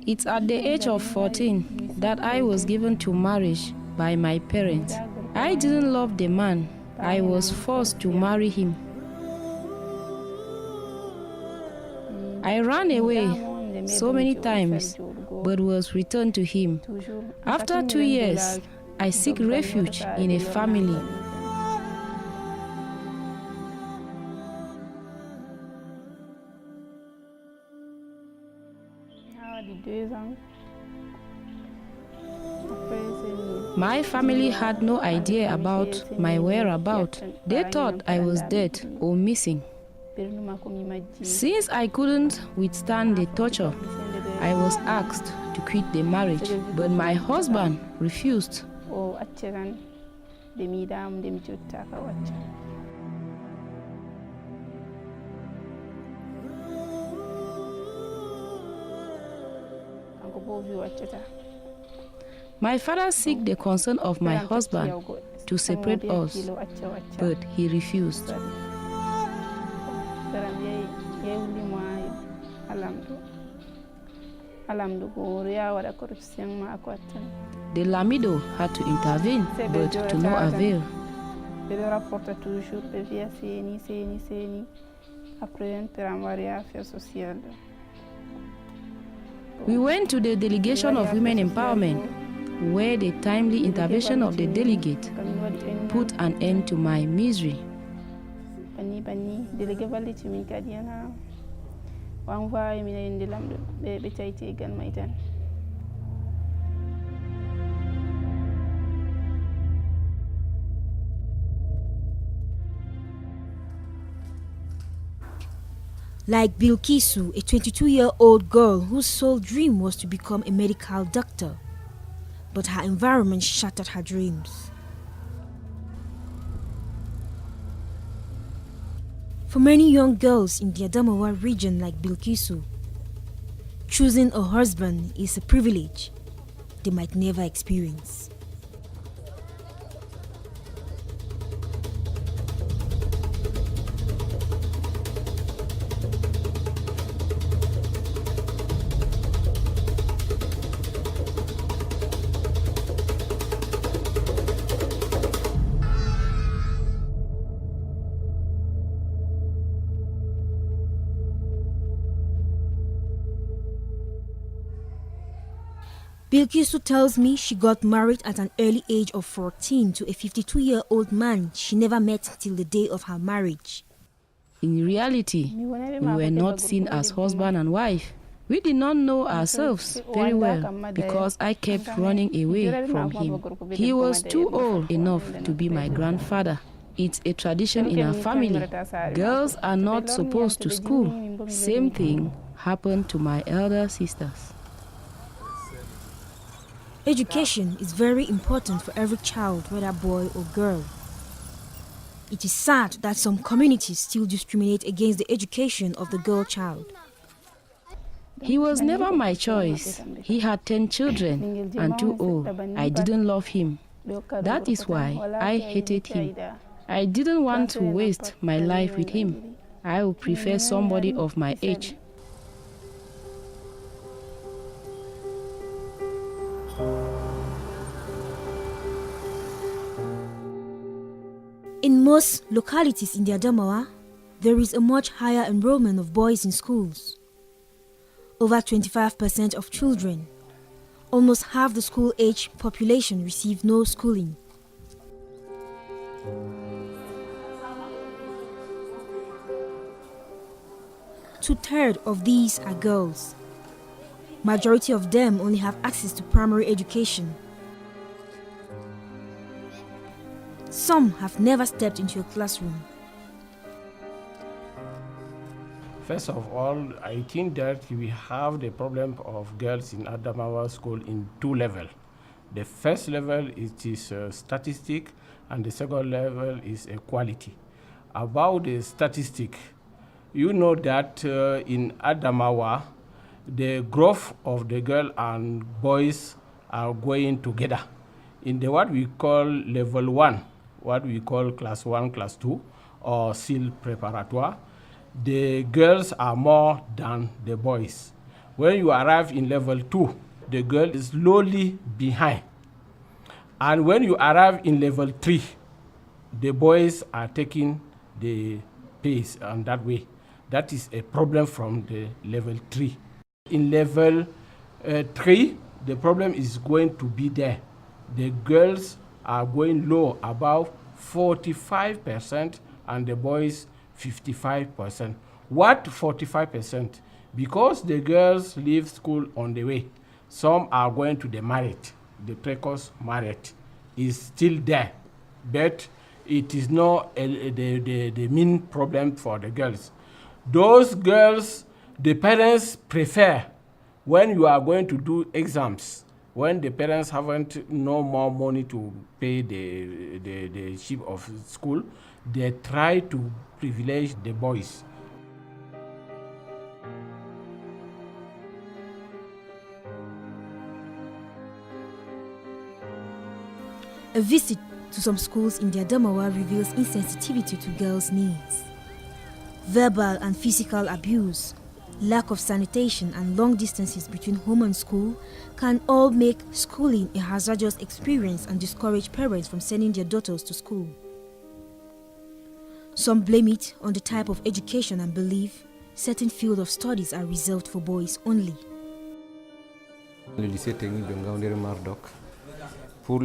It's at the age of 14 that I was given to marriage by my parents. I didn't love the man. I was forced to marry him. I ran away so many times, but was returned to him. After 2 years, I seek refuge in a family. My family had no idea about my whereabouts. They thought I was dead or missing. Since I couldn't withstand the torture, I was asked to quit the marriage, but my husband refused. My father sought the consent of my husband to separate us, but he refused. The Lamido had to intervene, but to no avail. We went to the delegation of women empowerment, where the timely intervention of the delegate put an end to my misery. Like Bilkisou, a 22-year-old girl whose sole dream was to become a medical doctor, but her environment shattered her dreams. For many young girls in the Adamawa region like Bilkisou, choosing a husband is a privilege they might never experience. Bilkisou tells me she got married at an early age of 14 to a 52-year-old man she never met till the day of her marriage. In reality, we were not seen as husband and wife. We did not know ourselves very well because I kept running away from him. He was too old enough to be my grandfather. It's a tradition in our family. Girls are not supposed to school. Same thing happened to my elder sisters. Education is very important for every child, whether boy or girl. It is sad that some communities still discriminate against the education of the girl child. He was never my choice. He had 10 children and too old. I didn't love him. That is why I hated him. I didn't want to waste my life with him. I would prefer somebody of my age. In most localities in the Adamawa, there is a much higher enrollment of boys in schools. Over 25% of children, almost half the school-age population, receive no schooling. Two-thirds of these are girls. Majority of them only have access to primary education. Some have never stepped into a classroom. First of all, I think that we have the problem of girls in Adamawa school in two levels. The first level is statistic, and the second level is equality. About the statistic, you know that in Adamawa, the growth of the girl and boys are going together. In the what we call level 1, what we call class 1, class 2, or still preparatoire, the girls are more than the boys. When you arrive in level 2, the girl is slowly behind. And when you arrive in level 3, the boys are taking the pace and that way. That is a problem from the level 3. In level 3, the problem is going to be there. The girls are going low, about 45%, and the boys 55%. What 45%? Because the girls leave school on the way. Some are going to the marriage. The precocious marriage is still there, but it is not the main problem for the girls. Those girls, the parents prefer, when you are going to do exams, when the parents haven't no more money to pay the ship of school, they try to privilege the boys. A visit to some schools in the Adamawa reveals insensitivity to girls' needs. Verbal and physical abuse, lack of sanitation, and long distances between home and school can all make schooling a hazardous experience and discourage parents from sending their daughters to school. Some blame it on the type of education and believe certain fields of studies are reserved for boys only. Le lycée technique de Ngaoundéré-Mardoc. For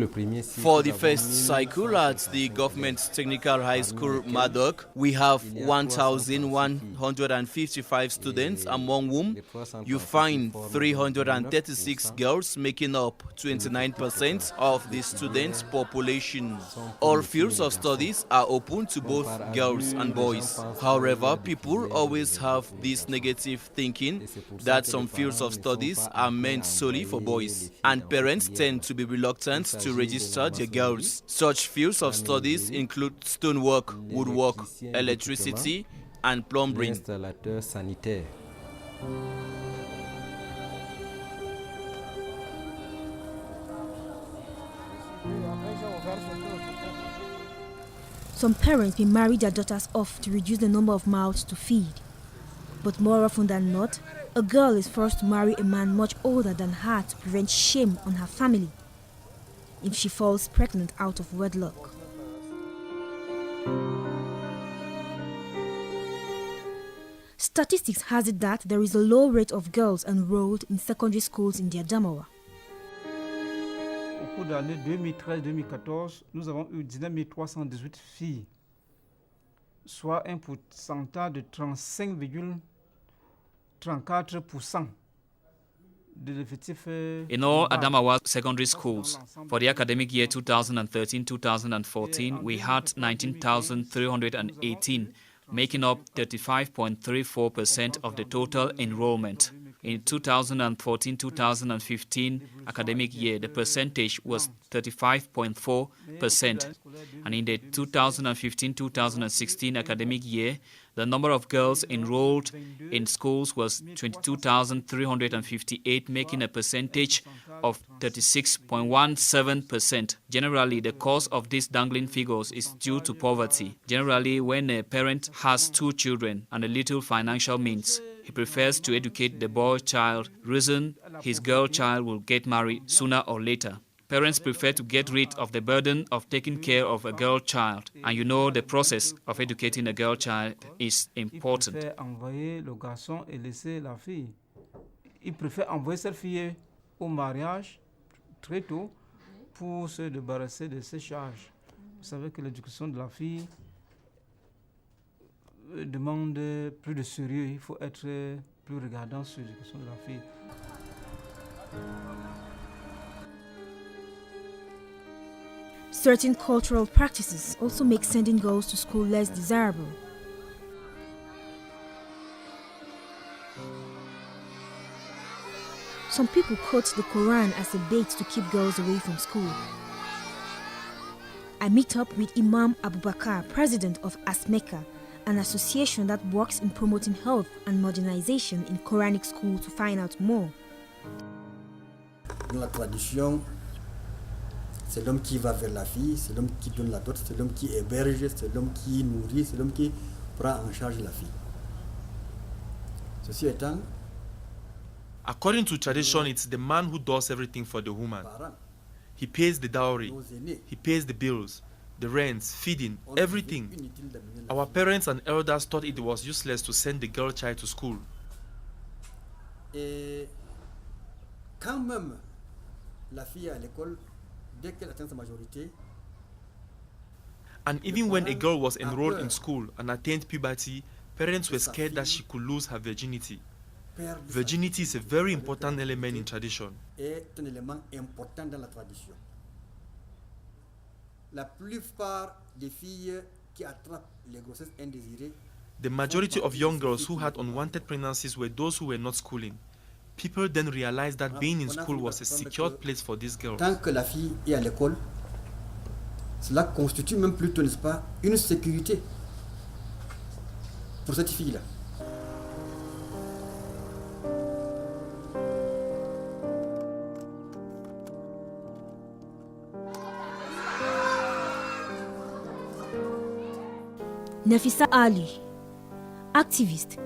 the first cycle at the Government Technical High School Madok, we have 1,155 students, among whom you find 336 girls, making up 29% of the students' population. All fields of studies are open to both girls and boys. However, people always have this negative thinking that some fields of studies are meant solely for boys, and parents tend to be reluctant to register their girls. Such fields of studies include stonework, woodwork, electricity, and plumbing. Some parents may marry their daughters off to reduce the number of mouths to feed. But more often than not, a girl is forced to marry a man much older than her to prevent shame on her family if she falls pregnant out of wedlock. Statistics has it that there is a low rate of girls enrolled in secondary schools in the Adamawa. Au cours de l'année 2013-2014, nous avons eu 19 318 filles, soit un pourcentage de 35,34%. In all Adamawa secondary schools, for the academic year 2013-2014, we had 19,318, making up 35.34% of the total enrollment. In 2014-2015 academic year, the percentage was 35.4%, and in the 2015-2016 academic year, the number of girls enrolled in schools was 22,358, making a percentage of 36.17%. Generally, the cause of these dangling figures is due to poverty. Generally, when a parent has two children and a little financial means, he prefers to educate the boy child, reason his girl child will get married sooner or later. Parents prefer to get rid of the burden of taking care of a girl child, and you know the process of educating a girl child is important. Il préfère envoyer cette fille au mariage très tôt pour se débarrasser de ses charges. Vous savez que l'éducation de la fille demande plus de sérieux. Il faut être plus regardant sur l'éducation de la fille. Certain cultural practices also make sending girls to school less desirable. Some people quote the Quran as a bait to keep girls away from school. I meet up with Imam Abubakar, president of ASMECA, an association that works in promoting health and modernization in Quranic schools, to find out more. Dans la tradition, c'est l'homme qui va vers la fille, c'est l'homme qui donne la dot, c'est l'homme qui héberge, c'est l'homme qui nourrit, c'est l'homme qui prend en charge la fille. Ceci étant, According to tradition, it's the man who does everything for the woman. He pays the dowry, he pays the bills, the rents, feeding, everything. Our parents and elders thought it was useless to send the girl child to school. Quand même, la fille à l'école, dès qu'elle atteint sa majorité, and even when a girl was enrolled in school and attained puberty, parents were scared that she could lose her virginity. Virginity is a very important element in tradition. Est un élément important dans la tradition. La plupart des filles qui attrapent les grossesses indésirées, the majority of young girls who had unwanted pregnancies were those who were not schooling. People then realized that being in school was a secured place for these girls. Tant que la fille est à l'école, cela constitue même plutôt, n'est-ce pas, une sécurité pour cette fille-là. Nafisa Ali, activist,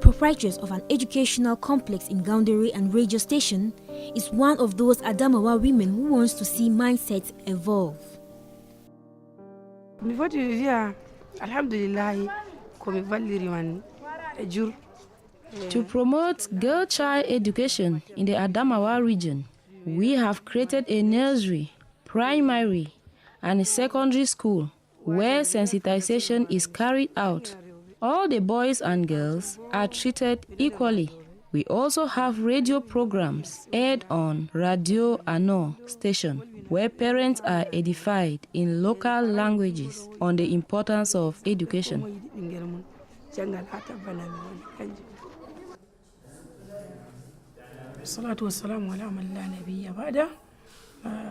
proprietress of an educational complex in Gaundere and radio station, is one of those Adamawa women who wants to see mindsets evolve. To promote girl child education in the Adamawa region, we have created a nursery, primary, and a secondary school where sensitization is carried out. All the boys and girls are treated equally. We also have radio programs aired on Radio Ano station, where parents are edified in local languages on the importance of education.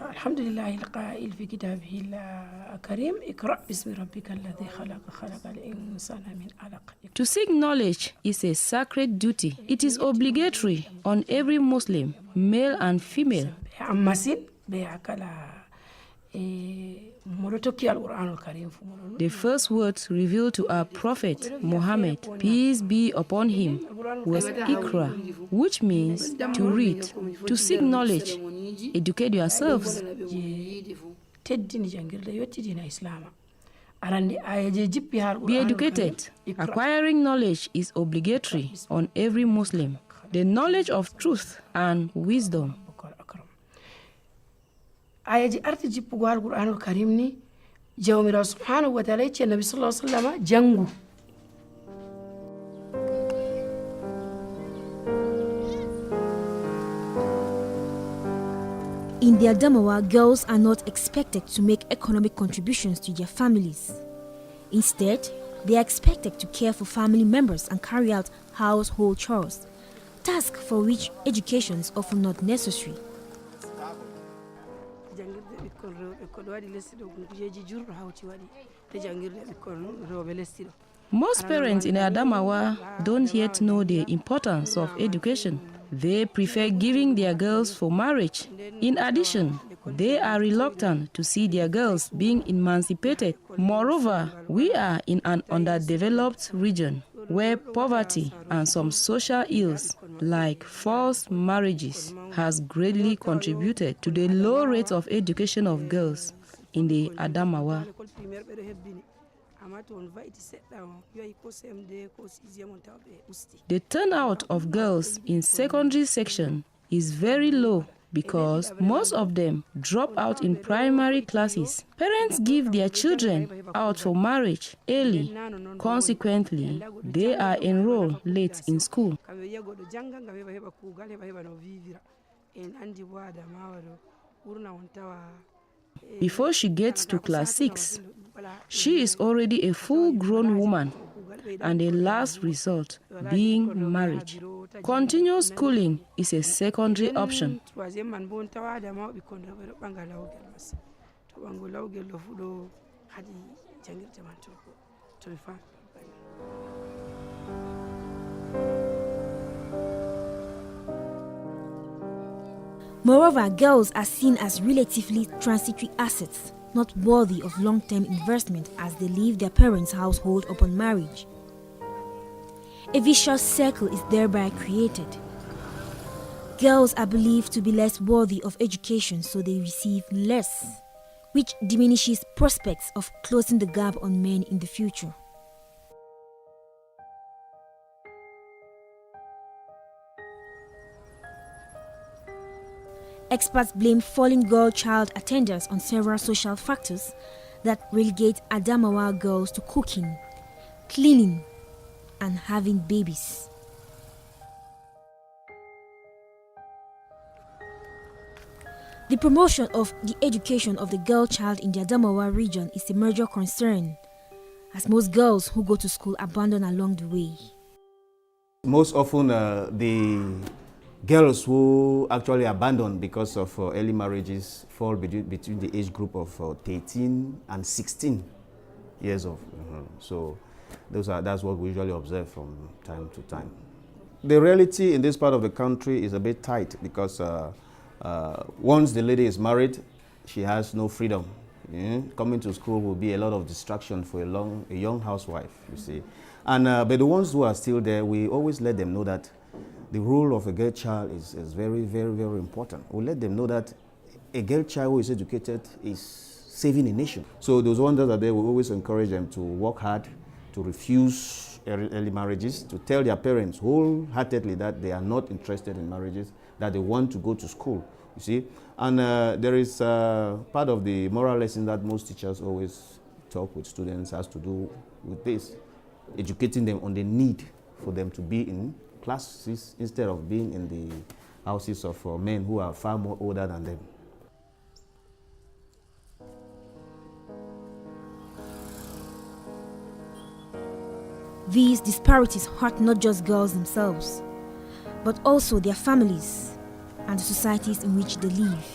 الحمد لله القائل في كتابه الكريم اقرأ باسم ربك الذي خلق الإنسان من علق. To seek knowledge is a sacred duty. It is obligatory on every Muslim, male and female. The first words revealed to our Prophet Muhammad, peace be upon him, was Iqra, which means to read, to seek knowledge, educate yourselves. Be educated. Acquiring knowledge is obligatory on every Muslim. The knowledge of truth and wisdom. ayaji arti jippugo al qur'anul karim ni jawmira subhanahu wa ta'ala yace nabi sallallahu alaihi wasallam jangu. In the Adamawa, girls are not expected to make economic contributions to their families. Instead, they are expected to care for family members and carry out household chores, task for which education is often not necessary. Most parents in Adamawa don't yet know the importance of education. They prefer giving their girls for marriage. In addition, they are reluctant to see their girls being emancipated. Moreover, we are in an underdeveloped region where poverty and some social ills like forced marriages has greatly contributed to the low rate of education of girls in the Adamawa. The turnout of girls in secondary section is very low because most of them drop out in primary classes. Parents give their children out for marriage early. Consequently, they are enrolled late in school. Before she gets to class 6, she is already a full-grown woman, and the last result being marriage. Continuous schooling is a secondary option. Moreover, girls are seen as relatively transitory assets, not worthy of long-term investment as they leave their parents' household upon marriage. A vicious circle is thereby created. Girls are believed to be less worthy of education, so they receive less, which diminishes prospects of closing the gap on men in the future. Experts blame falling girl-child attendance on several social factors that relegate Adamawa girls to cooking, cleaning, and having babies. The promotion of the education of the girl child in the Adamawa region is a major concern, as most girls who go to school abandon along the way. Most often, the girls who actually abandon because of early marriages fall between the age group of 13 and 16 years of. So that's what we usually observe from time to time. The reality in this part of the country is a bit tight because once the lady is married, she has no freedom. Coming to school will be a lot of distraction for a young housewife, you see. And but the ones who are still there, we always let them know that the role of a girl child is very, very, very important. We let them know that a girl child who is educated is saving a nation. So those ones that are there, we always encourage them to work hard, to refuse early marriages, to tell their parents wholeheartedly that they are not interested in marriages, that they want to go to school, you see. And there is part of the moral lesson that most teachers always talk with students has to do with this, educating them on the need for them to be in classes instead of being in the houses of men who are far more older than them. These disparities hurt not just girls themselves, but also their families and the societies in which they live.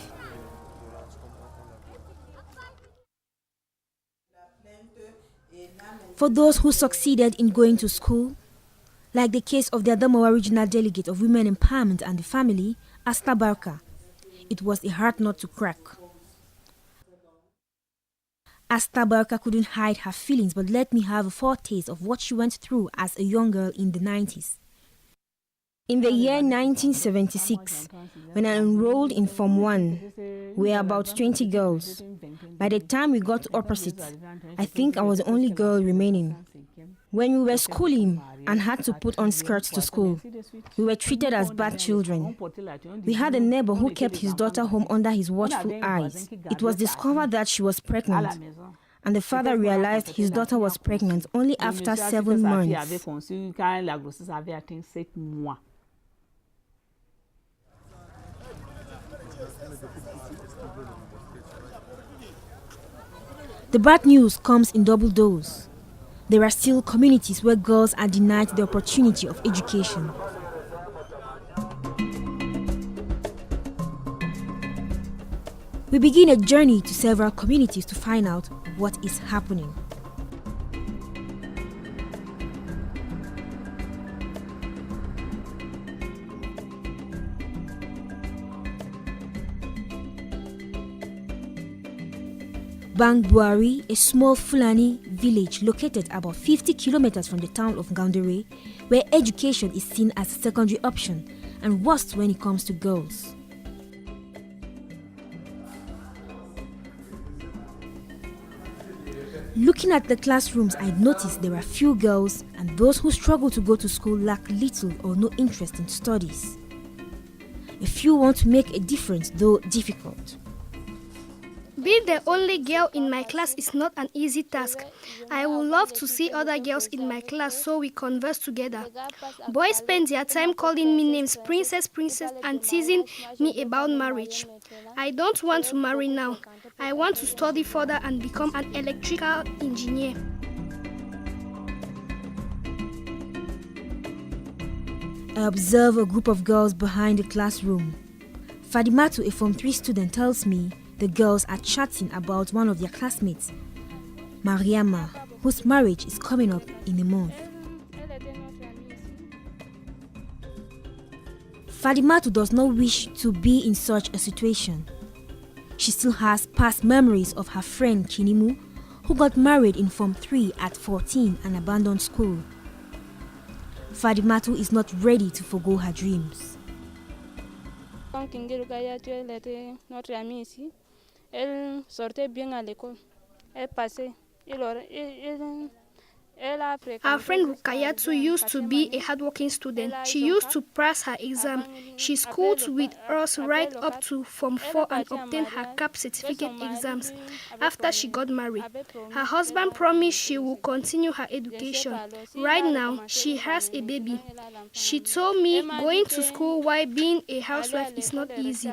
For those who succeeded in going to school, like the case of the Adamawa Regional Delegate of Women Empowerment and the Family, Asta Barka, it was a hard nut to crack. Asta Barka couldn't hide her feelings, but let me have a foretaste of what she went through as a young girl in the 90s. In the year 1976, when I enrolled in Form 1, we were about 20 girls. By the time we got to opposite, I think I was the only girl remaining. When we were schooling and had to put on skirts to school, we were treated as bad children. We had a neighbor who kept his daughter home under his watchful eyes. It was discovered that she was pregnant, and the father realized his daughter was pregnant only after 7 months. The bad news comes in double dose. There are still communities where girls are denied the opportunity of education. We begin a journey to several communities to find out what is happening. Bangbuari, a small Fulani village located about 50 kilometers from the town of Ngaoundéré, where education is seen as a secondary option and worst when it comes to girls. Looking at the classrooms, I noticed there are few girls, and those who struggle to go to school lack little or no interest in studies. A few want to make a difference, though difficult. Being the only girl in my class is not an easy task. I would love to see other girls in my class so we converse together. Boys spend their time calling me names princess, princess, and teasing me about marriage. I don't want to marry now. I want to study further and become an electrical engineer. I observe a group of girls behind the classroom. Fadimatu, a Form 3 student, tells me the girls are chatting about one of their classmates, Mariama, whose marriage is coming up in a month. Fadimatu does not wish to be in such a situation. She still has past memories of her friend Kinimu, who got married in Form 3 at 14 and abandoned school. Fadimatu is not ready to forgo her dreams. comme Jingi Rekiatu, elle était notre amie ici. Elle sortait bien à l'école. Elle passait. Our friend Rekiatu used to be a hardworking student. She used to pass her exam. She schooled with us right up to Form 4 and obtained her CAP certificate exams. After she got married, her husband promised she would continue her education. Right now, she has a baby. She told me going to school while being a housewife is not easy.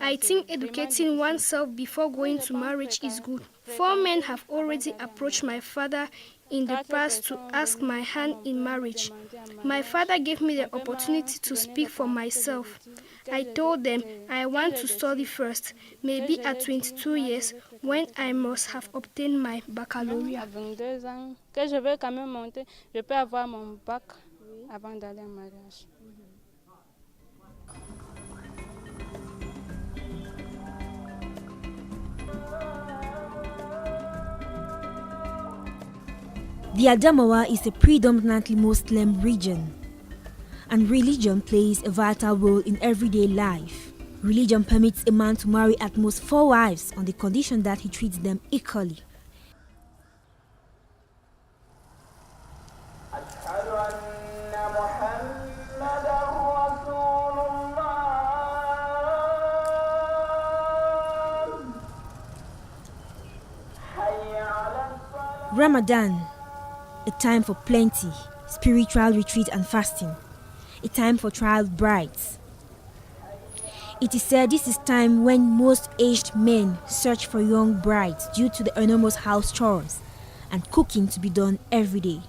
I think educating oneself before going to marriage is good. 4 men have already approached my father in the past to ask my hand in marriage. My father gave me the opportunity to speak for myself. I told them I want to study first, maybe at 22 years when I must have obtained my baccalaureate. The Adamawa is a predominantly Muslim region, and religion plays a vital role in everyday life. Religion permits a man to marry at most 4 wives on the condition that he treats them equally. Ramadan, a time for plenty, spiritual retreat and fasting, a time for trial brides. It is said this is time when most aged men search for young brides due to the enormous house chores and cooking to be done every day.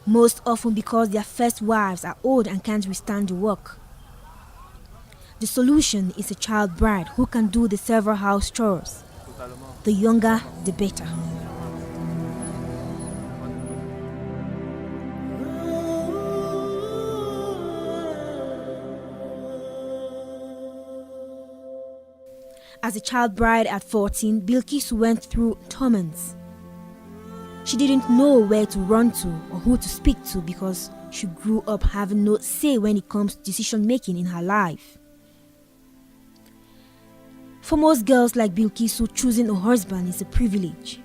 Most often because their first wives are old and can't withstand the work. The solution is a child bride who can do the several house chores. The younger, the better. As a child bride at 14, Bilkisou went through torments. She didn't know where to run to or who to speak to because she grew up having no say when it comes to decision making in her life. For most girls like Bilkisou, choosing a husband is a privilege.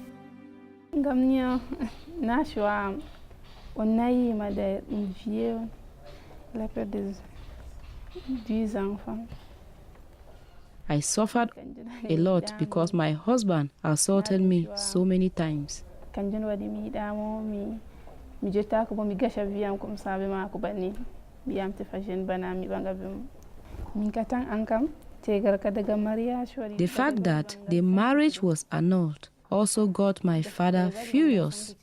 I suffered a lot because my husband assaulted me so many times. The fact that the marriage was annulled also got my father furious,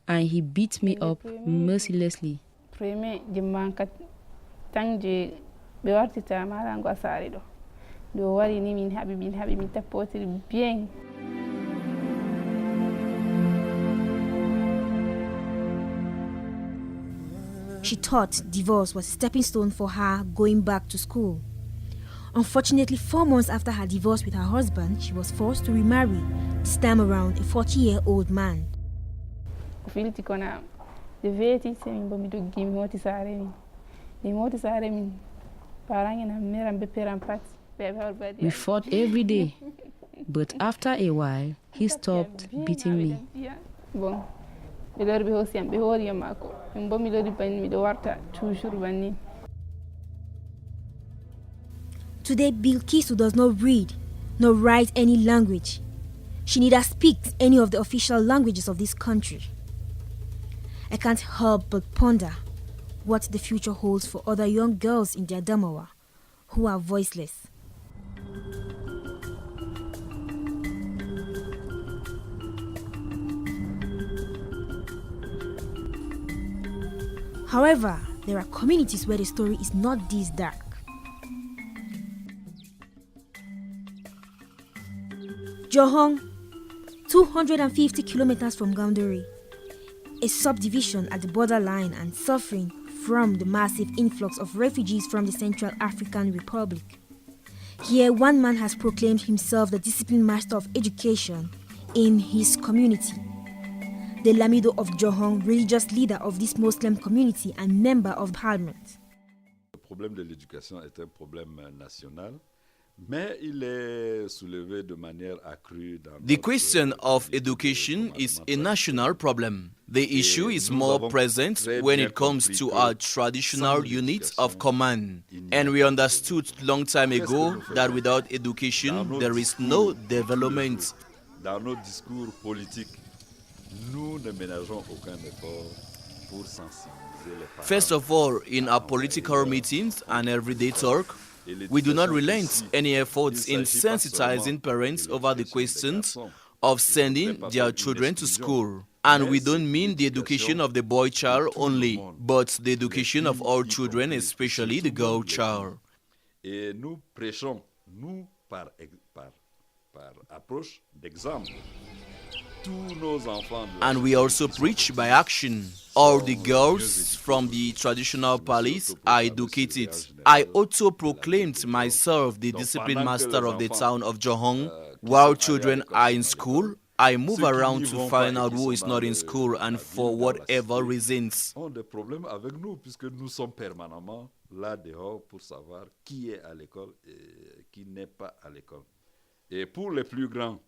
and he beat me up mercilessly. She thought divorce was a stepping stone for her going back to school. Unfortunately, 4 months after her divorce with her husband, she was forced to remarry, this time around a 40-year-old man. We fought every day, but after a while, he stopped beating me. Today, Bilkisou does not read nor write any language. She neither speaks any of the official languages of this country. I can't help but ponder what the future holds for other young girls in the Adamawa who are voiceless. However, there are communities where the story is not this dark. Johong, 250 kilometers from Gaundari, a subdivision at the borderline and suffering from the massive influx of refugees from the Central African Republic. Here, one man has proclaimed himself the disciplined master of education in his community. The Lamido of Johong, religious leader of this Muslim community and member of parliament. problème de l'éducation est un problème national, mais il est soulevé de manière accrue dans The question of education is a national problem. The issue is more present when it comes to our traditional units of command. And we understood long time ago that without education, there is no development. Dans nos discours politiques, nous ne ménageons aucun effort pour sensibiliser les parents. First of all, in our political meetings and everyday talk, we do not relent any efforts in sensitizing parents over the questions of sending their children to school. And we don't mean the education of the boy child only, but the education of all children, especially the girl child. Et nous prêchons, nous, par approche d'exemple. And we also preach by action. All the girls from the traditional palace are educated. I also proclaimed myself the discipline master of the town of Johong. While children are in school, I move around to find out who is not in school and for whatever reasons. On a des problèmes avec nous puisque nous sommes permanemment là dehors pour savoir qui est à l'école et qui n'est pas à l'école. Et pour les plus grands,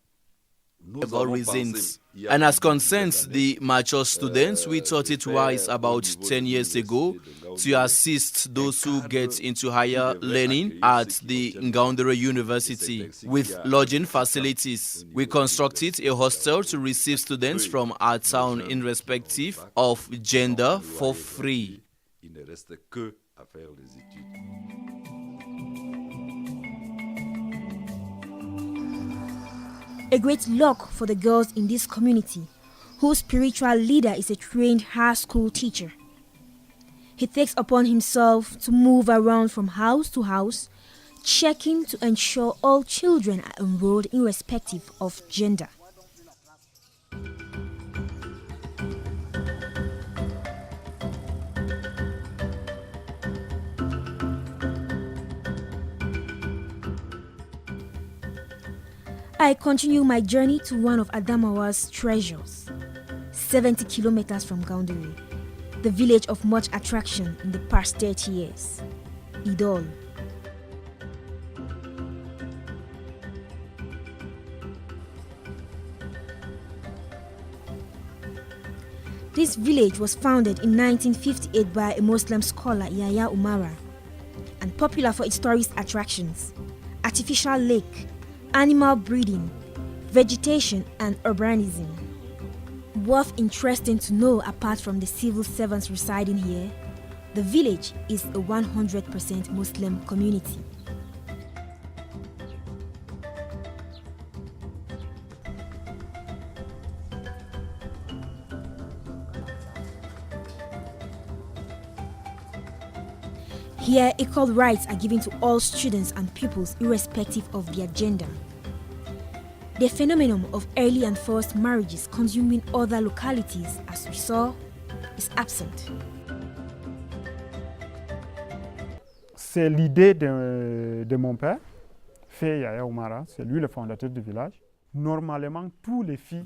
reasons. And as concerns the mature students, we thought it wise about 10 years ago to assist those who get into higher learning at the Ngaoundéré University with lodging facilities. We constructed a hostel to receive students from our town irrespective of gender for free. Il ne reste que à faire les études. A great luck for the girls in this community, whose spiritual leader is a trained high school teacher. He takes upon himself to move around from house to house, checking to ensure all children are enrolled irrespective of gender. I continue my journey to one of Adamawa's treasures, 70 kilometers from Ngaoundéré, the village of much attraction in the past 30 years, Idol. This village was founded in 1958 by a Muslim scholar, Yahya Umara, and popular for its tourist attractions, artificial lake, animal breeding, vegetation, and urbanism. Worth interesting to know, apart from the civil servants residing here, the village is a 100% Muslim community. Here, equal rights are given to all students and pupils irrespective of their gender. The phenomenon of early and forced marriages consuming other localities, as we saw, is absent. C'est l'idée de mon père, fait Yahya Oumara, c'est lui le fondateur du village.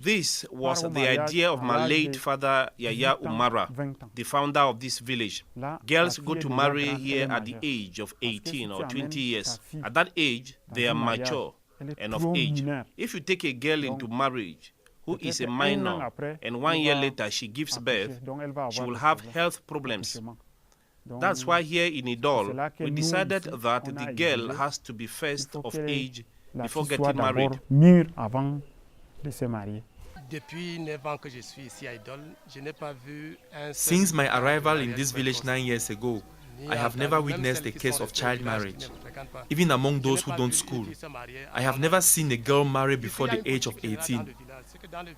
This was the idea of my late father Yahya Oumara, the founder of this village. Girls go to marry here at the age of 18 or 20 years. At that age, they are mature and of age. If you take a girl into marriage who is a minor and 1 year later she gives birth, she will have health problems. That's why here in Idol, we decided that the girl has to be first of age before getting married. Since my arrival in this village 9 years ago, I have never witnessed a case of child marriage. Even among those who don't school, I have never seen a girl marry before the age of 18.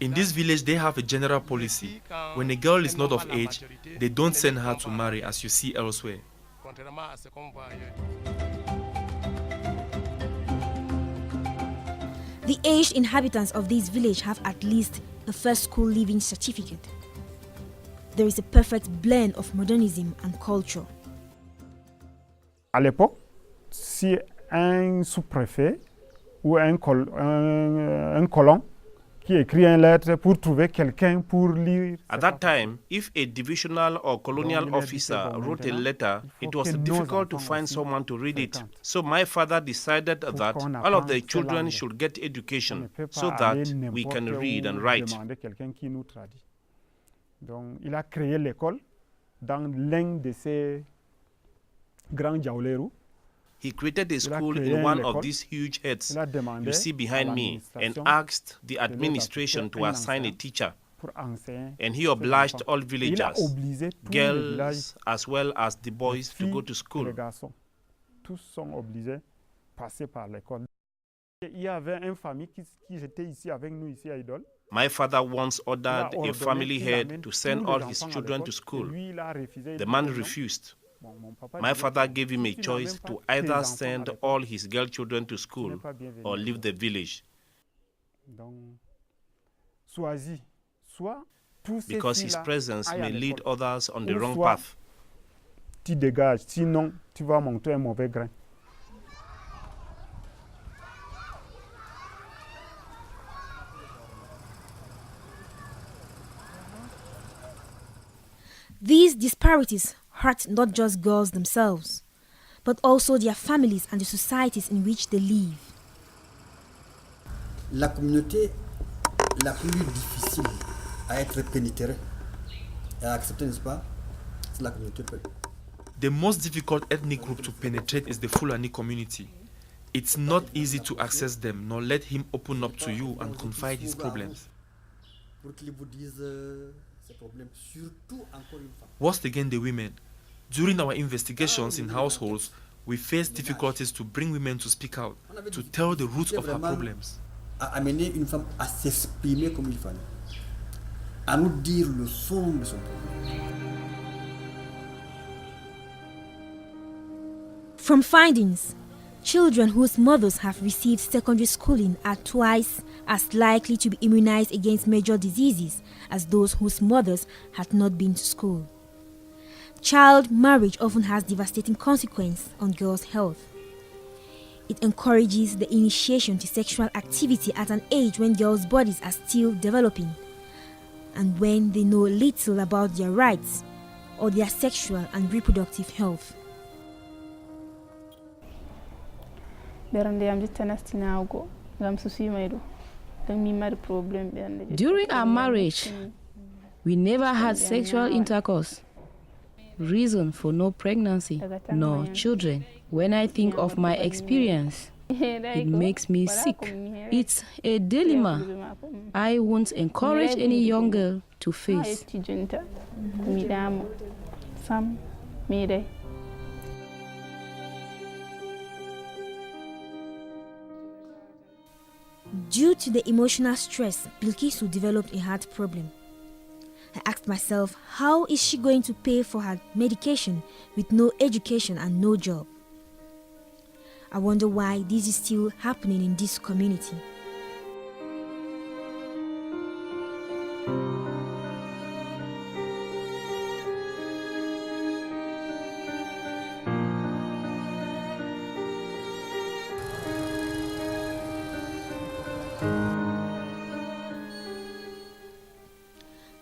In this village, they have a general policy. When a girl is not of age, they don't send her to marry, as you see elsewhere. The aged inhabitants of this village have at least a first school leaving certificate. There is a perfect blend of modernism and culture. À l'époque, si un sous-préfet ou un colon qui écrit une lettre pour trouver quelqu'un pour lire. At that time, if a divisional or colonial officer wrote a letter, it was difficult to find someone to read it. So my father decided that all of the children should get education so that we can read and write. Donc, il a créé l'école dans l'un de ces grands jaoulerous. He created a school in one of these huge heads you see behind me and asked the administration to assign a teacher. And he obliged all villagers, girls as well as the boys, to go to school. Tous sont obligés passer par l'école. Il y avait une famille qui était ici avec nous ici à Idole. My father once ordered a family head to send all his children to school. The man refused. My father gave him a choice to either send all his girl children to school or leave the village. Because his presence may lead others on the wrong path. Tu dégages, sinon tu vas monter un mauvais grain. These disparities hurt not just girls themselves, but also their families and the societies in which they live. La communauté la plus difficile à être pénétrée et à accepter, n'est-ce pas, c'est la communauté Peul. The most difficult ethnic group to penetrate is the Fulani community. It's not easy to access them, nor let him open up to you and confide his problems. Worst again, the women. During our investigations in households, we face difficulties to bring women to speak out, to tell the roots of her problems. Amener une femme à s'exprimer comme il fallait, à nous dire le fond de son problème. From findings, children whose mothers have received secondary schooling are twice as likely to be immunized against major diseases as those whose mothers had not been to school. Child marriage often has devastating consequences on girls' health. It encourages the initiation to sexual activity at an age when girls' bodies are still developing and when they know little about their rights or their sexual and reproductive health. During our marriage, we never had sexual intercourse. Reason for no pregnancy, no children. When I think of my experience, it makes me sick. It's a dilemma I won't encourage any young girl to face. Due to the emotional stress, Bilkisou developed a heart problem. I asked myself, how is she going to pay for her medication with no education and no job? I wonder why this is still happening in this community.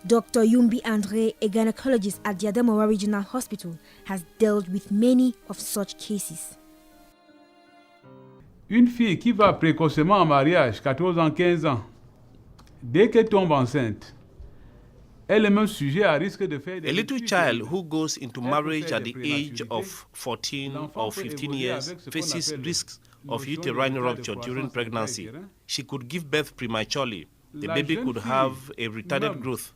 Dr. Yumbi Andre, a gynecologist at the Adamawa Regional Hospital, has dealt with many of such cases. Une fille qui va précocement en mariage, 14 ans, 15 ans, dès qu'elle tombe enceinte, elle est même sujet à risque de faire des... A little child who goes into marriage at the age of 14 or 15 years faces risks of uterine rupture during pregnancy. She could give birth prematurely. The baby could have a retarded growth.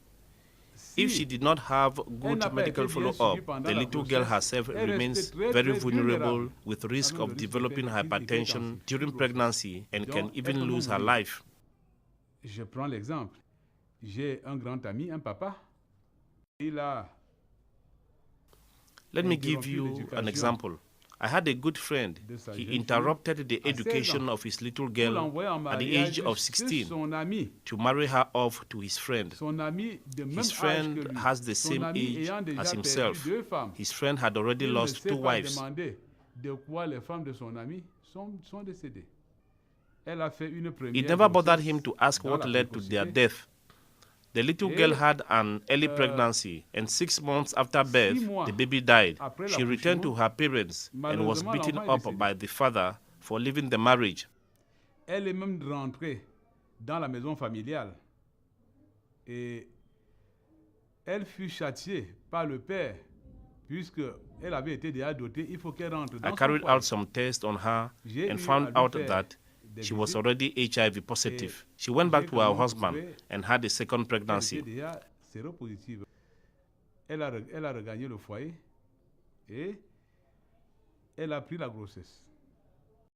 If she did not have good medical follow-up, the little girl herself remains very vulnerable with risk of developing hypertension during pregnancy and can even lose her life. Je prends l'exemple. J'ai un grand ami, un papa. Let me give you an example. I had a good friend. He interrupted the education of his little girl at the age of 16 to marry her off to his friend. His friend has the same age as himself. His friend had already lost 2 wives. It never bothered him to ask what led to their death. The little girl had an early pregnancy, and 6 months after birth, the baby died. She returned to her parents and was beaten up by the father for leaving the marriage. Elle est même rentrée dans la maison familiale et elle fut châtiée par le père puisque elle avait été déjà dotée. Il faut qu'elle rentre dans I carried out some tests on her and found out that she was already HIV positive. She went back to her husband and had a second pregnancy. Elle a regagné le foyer et elle a pris la grossesse.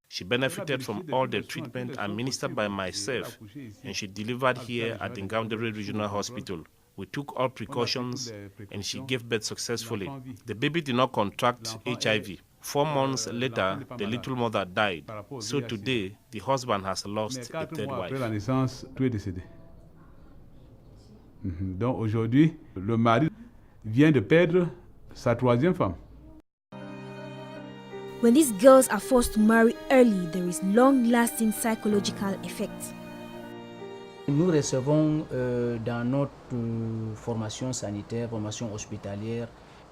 She benefited from all the treatment administered by myself, and she delivered here at the Ngaoundéré Regional Hospital. We took all precautions, and she gave birth successfully. The baby did not contract HIV. 4 months later, the little mother died. So today, the husband has lost a third wife. Après la naissance, tout est décédé. Donc aujourd'hui, le mari vient de perdre sa troisième femme. When these girls are forced to marry early, there is long-lasting psychological effects. Nous recevons dans notre formation sanitaire, formation hospitalière,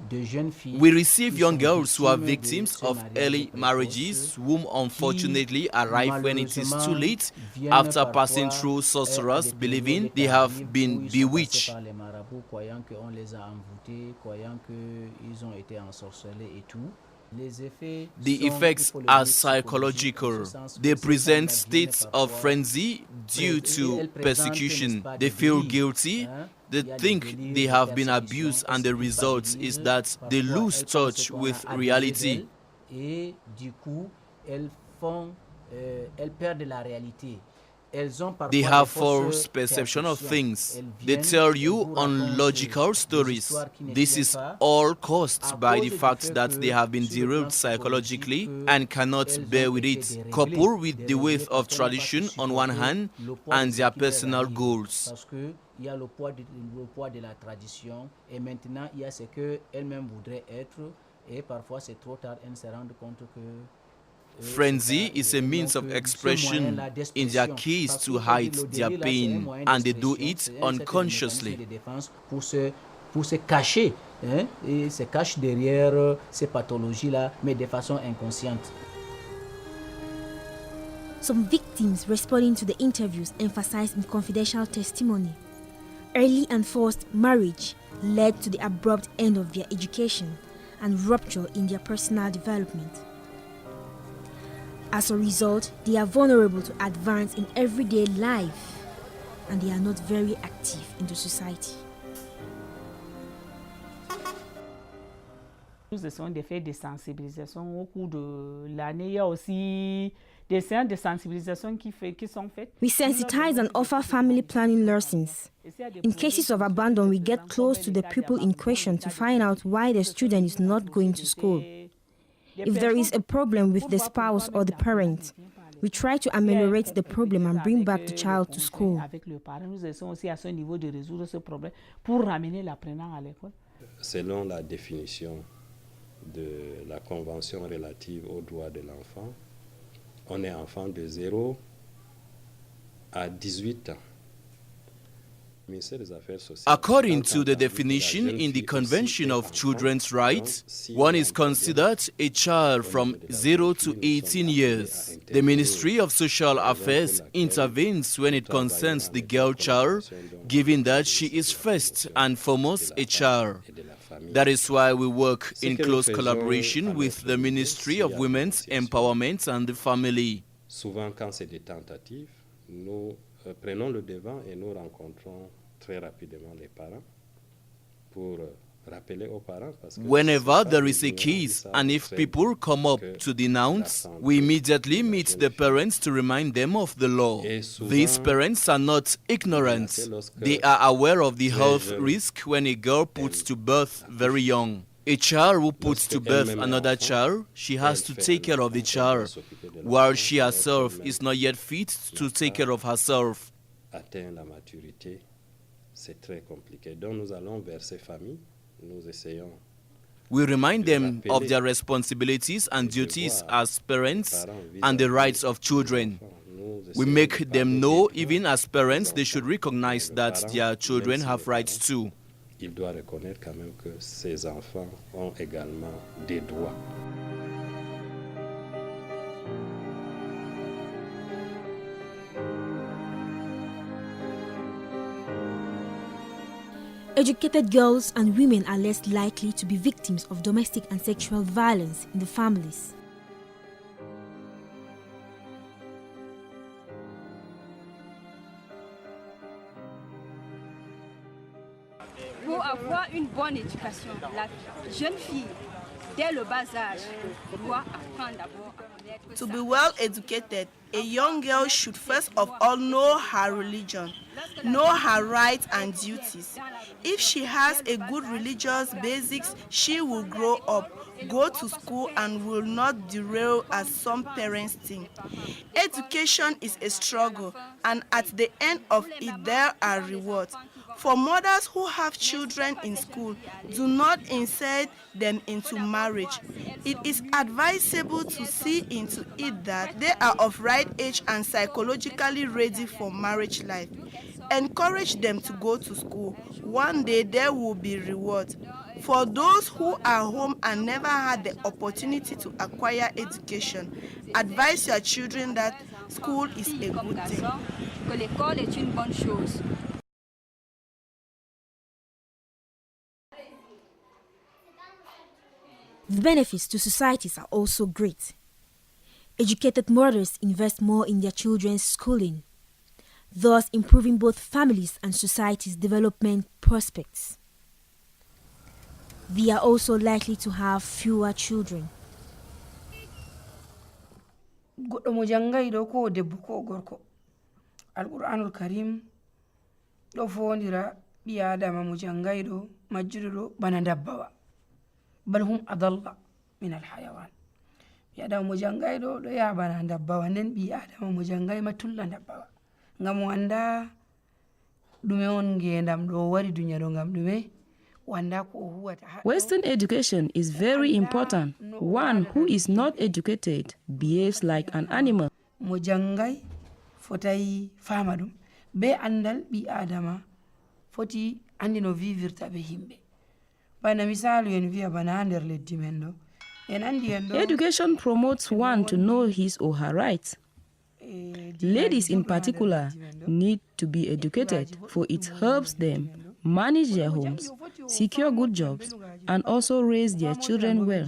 de jeunes filles. We receive young girls who are victims of early marriages, whom unfortunately arrive when it is too late after passing through sorcerers, believing they have been bewitched. The effects are psychological. They present states of frenzy due to persecution. They feel guilty. They think they have been abused, and the result is that they lose touch with reality. They have false perception of things. They tell you unlogical stories. This is all caused by the fact that they have been derailed psychologically and cannot bear with it, coupled with the weight of tradition on one hand and their personal goals. Il y a le poids de la tradition, et maintenant il y a ce qu'elle-même voudrait être, et parfois c'est trop tard, elles se rendent compte que frenzy is a means of expression in their case to hide their pain, and they do it unconsciously. Pour se cacher, et se cache derrière ces pathologies-là, mais de façon inconsciente. Some victims responding to the interviews emphasized in confidential testimony. Early and forced marriage led to the abrupt end of their education and rupture in their personal development. As a result, they are vulnerable to advance in everyday life, and they are not very active in the society. Ce sont des faits de sensibilisation au cours de l'année. Il y a aussi des séances de sensibilisation qui sont faites. We sensitize and offer family planning lessons. In cases of abandon, we get close to the people in question to find out why the student is not going to school. If there is a problem with the spouse or the parent, we try to ameliorate the problem and bring back the child to school. Selon la définition de la Convention relative aux droits de l'enfant, on est enfant de 0 à 18 ans. According to the definition in the Convention of Children's Rights, one is considered a child from 0 to 18 years. The Ministry of Social Affairs intervenes when it concerns the girl child, given that she is first and foremost a child. That is why we work in close collaboration with the Ministry of Women's Empowerment and the Family. Souvent, quand c'est des tentatives, nous prenons le devant et nous rencontrons très rapidement les parents pour rappeler aux parents. Whenever there is a case and if people come up to denounce, we immediately meet the parents to remind them of the law. These parents are not ignorant. They are aware of the health risk when a girl puts to birth very young. A child who puts to birth another child, she has to take care of the child, while she herself is not yet fit to take care of herself. Atteindre la maturité, c'est très compliqué. Donc nous allons vers ces familles, nous essayons. We remind them of their responsibilities and duties as parents and the rights of children. We make them know, even as parents, they should recognize that their children have rights too. Il doit reconnaître quand même que ses enfants ont également des droits. Educated girls and women are less likely to be victims of domestic and sexual violence in the families. Pour avoir une bonne éducation, la jeune fille, dès le bas âge, doit apprendre d'abord à connaître. To be well educated, a young girl should first of all know her religion, know her rights and duties. If she has a good religious basics, she will grow up, go to school, and will not derail as some parents think. Education is a struggle, and at the end of it there are rewards. For mothers who have children in school, do not insert them into marriage. It is advisable to see into it that they are of right age and psychologically ready for marriage life. Encourage them to go to school. One day there will be rewards. For those who are home and never had the opportunity to acquire education, advise your children that school is a good thing. Que l'école est une bonne chose. The benefits to societies are also great. Educated mothers invest more in their children's schooling, thus improving both families' and society's development prospects. They are also likely to have fewer children. Goɗɗo mo jangayɗo ko debbo ko gorko, alqur'anul karim ɗo fondira ɓi adama mo jangayɗo majjuɗo bana dabbawa, bal hum adalla min alhayawan. Ɓi adama mo jangayɗo ɗo yaha bana dabbawa, nden ɓi adama mo jangay ma tulla dabbawa, ngam o anda ɗume on ngendam ɗo wari duniya ɗo ngam ɗume. Western education is very important. One who is not educated behaves like an animal. Mo jangay fotai fama ɗum be andal ɓi adama foti andi no vivirta be himɓe. Bana misalu en wiya bana nder leddi men ɗo en andi en ɗo. Education promotes one to know his or her rights. Ladies in particular need to be educated, for it helps them manage their homes, secure good jobs, and also raise their children well.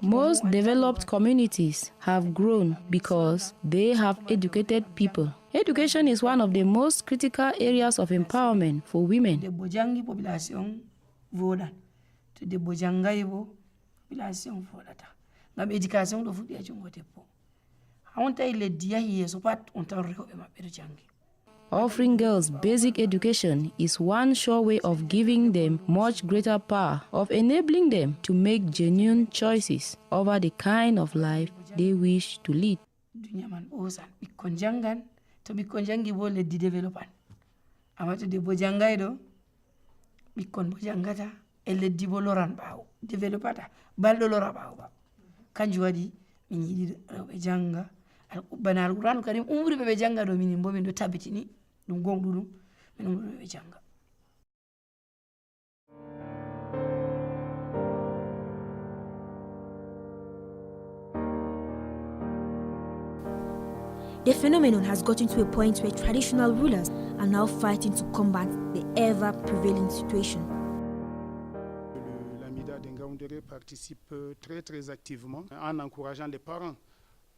Most developed communities have grown because they have educated people. Education is one of the most critical areas of empowerment for women. Population fodata ngam education do fudi a jungo debbo hawonta leddi yahi yeso pat on tan rewbe mabbe do jangi. Offering girls basic education is one sure way of giving them much greater power, of enabling them to make genuine choices over the kind of life they wish to lead. Dunya man osan bikkon jangan to bikkon jangi bo leddi developan, amma to debbo jangay do bikkon bo jangata e leddi bo loran bawo developata balɗo lora ɓawo ba. Kanjum waɗi min yiɗi rewɓe janga bana alqur'anu karim umri ɓe janga ɗo, minin bo min ɗo tabitini ɗum gonɗuɗum min umri ɓe janga. The phenomenon has gotten to a point where traditional rulers are now fighting to combat the ever-prevailing situation. Participe très activement en encourageant les parents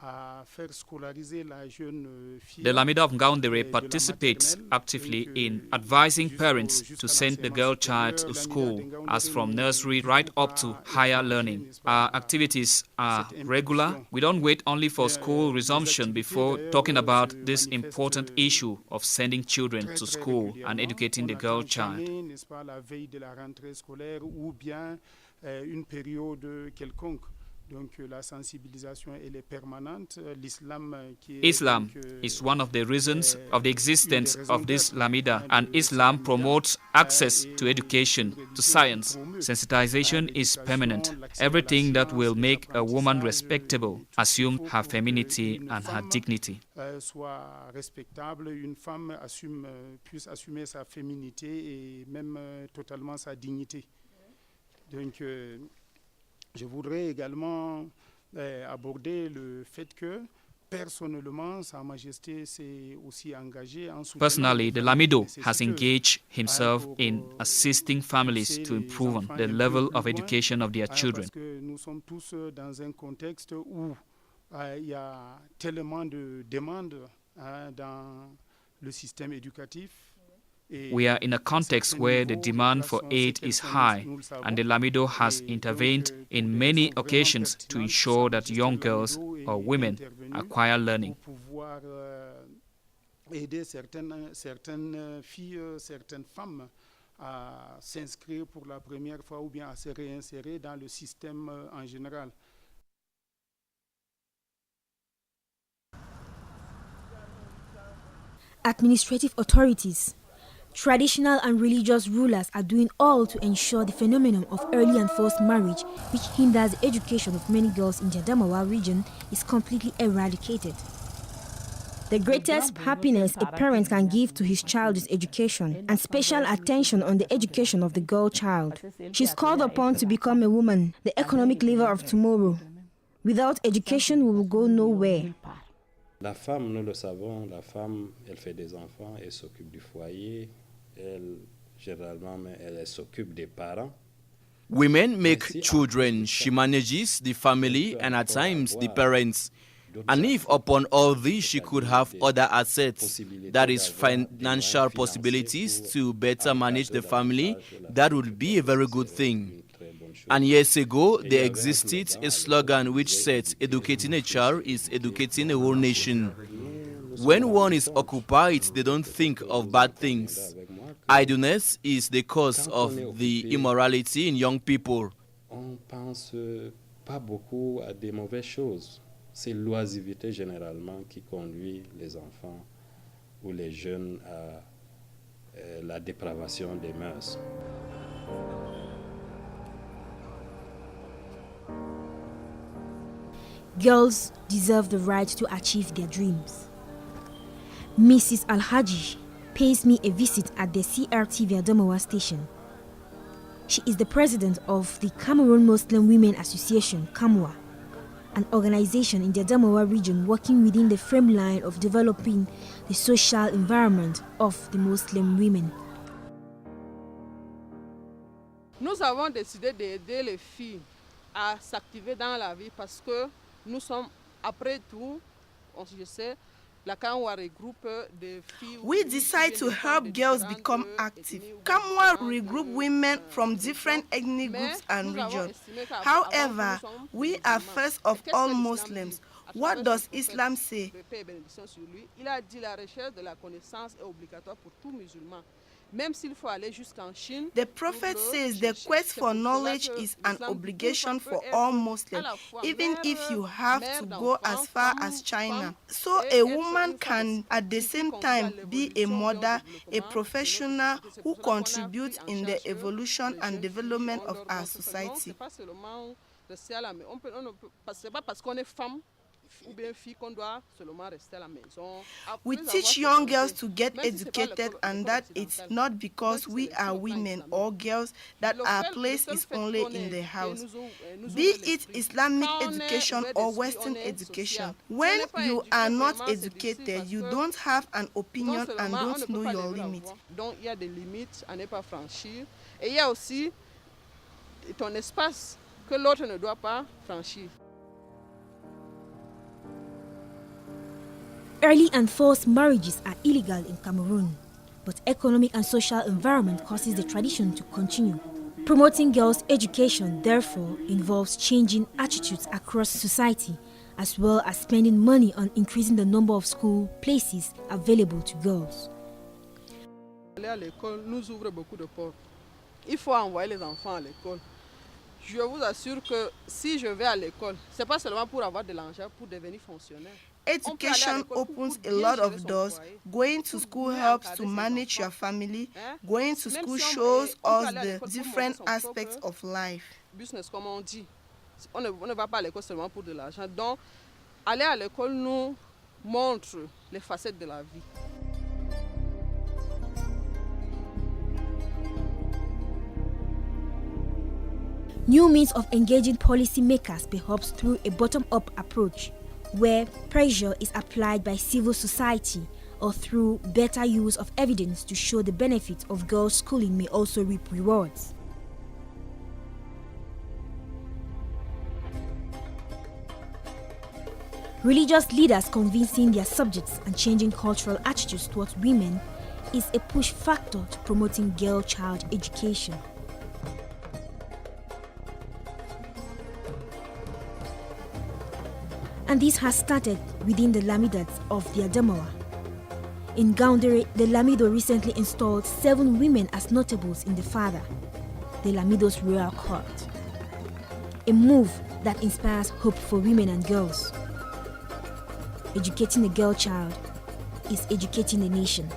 à faire scolariser la jeune fille. The Lamida of Ngaoundéré participates actively in advising parents to send the girl child to school, as from nursery right up to higher learning. Our activities are regular. We don't wait only for school resumption before talking about this important issue of sending children to school and educating the girl child. La veille de la rentrée scolaire ou bien une période quelconque. Islam is one of the reasons of the existence of this Lamida, and Islam promotes access to education, to science. Sensitization is permanent. Everything that will make a woman respectable assume her femininity and her dignity. Soit respectable, une femme puisse assumer sa féminité et même totalement sa dignité. Donc, je voudrais également aborder le fait que personnellement, Sa Majesté s'est aussi engagée en soutenant. Personally, the Lamido has engaged himself in assisting families to improve the level of education of their children. Parce que nous sommes tous dans un contexte où il y a tellement de demandes dans le système éducatif. We are in a context where the demand for aid is high, and the Lamido has intervened in many occasions to ensure that young girls or women acquire learning. Pour pouvoir aider certaines filles, certaines femmes à s'inscrire pour la première fois ou bien à se réinsérer dans le système en général. Administrative authorities, traditional and religious rulers are doing all to ensure the phenomenon of early and forced marriage, which hinders the education of many girls in the Adamawa region, is completely eradicated. The greatest happiness a parent can give to his child is education, and special attention on the education of the girl child. She's called upon to become a woman, the economic leader of tomorrow. Without education, we will go nowhere. La femme, nous le savons, la femme, elle fait des enfants, elle s'occupe du foyer, généralement, elle s'occupe des parents. Women make children, she manages the family and at times the parents. And if upon all this she could have other assets, that is financial possibilities to better manage the family, that would be a very good thing. And years ago, there existed a slogan which said, educating a child is educating a whole nation. When one is occupied, they don't think of bad things. Idleness is the cause of the immorality in young people. On pense pas beaucoup à des mauvaises choses. C'est l'oisiveté généralement qui conduit les enfants ou les jeunes à la dépravation des mœurs. Girls deserve the right to achieve their dreams. Mrs. Alhaji pays me a visit at the CRTV Adamawa station. She is the president of the Cameroon Muslim Women Association, CAMWA, an organization in the Adamawa region working within the frame line of developing the social environment of the Muslim women. Nous avons décidé d'aider les filles à s'activer dans la vie parce que nous sommes, après tout, je sais, la Kamwa regroupe des filles. We decide to help girls become active. Kamwa regroup women from different ethnic groups and regions. However, we are first of all Muslims. What does Islam say? Il a dit la recherche de la connaissance est obligatoire pour tout musulman. Même s'il faut aller jusqu'en Chine. The prophet says the quest for knowledge is an obligation for all Muslims, even if you have to go as far as China. So a woman can at the same time be a mother, a professional who contributes in the evolution and development of our society. We teach young girls to get educated, and that it's not because we are women or girls that our place is only in the house. Be it Islamic education or Western education. When you are not educated, you don't have an opinion and don't know your limits. Donc il y a des limites à ne pas franchir. Et il y a aussi ton espace que l'autre ne doit pas franchir. Early and forced marriages are illegal in Cameroon, but economic and social environment causes the tradition to continue. Promoting girls' education, therefore, involves changing attitudes across society, as well as spending money on increasing the number of school places available to girls. Aller à l'école nous ouvre beaucoup de portes. Il faut envoyer les enfants à l'école. Je vous assure que si je vais à l'école, c'est pas seulement pour avoir de l'argent, pour devenir fonctionnaire. Education opens a lot of doors. Going to school helps to manage your family. Going to school shows us the different aspects of life. Business, comme on dit. On ne va pas à l'école seulement pour de l'argent. Donc, aller à l'école nous montre les facettes de la vie. New means of engaging policymakers perhaps through a bottom-up approach, where pressure is applied by civil society, or through better use of evidence to show the benefits of girls' schooling may also reap rewards. Religious leaders convincing their subjects and changing cultural attitudes towards women is a push factor to promoting girl-child education. And this has started within the Lamidas of the Adamawa. In Gaundere, the Lamido recently installed 7 women as notables in the Father, the Lamido's royal court. A move that inspires hope for women and girls. Educating a girl child is educating a nation.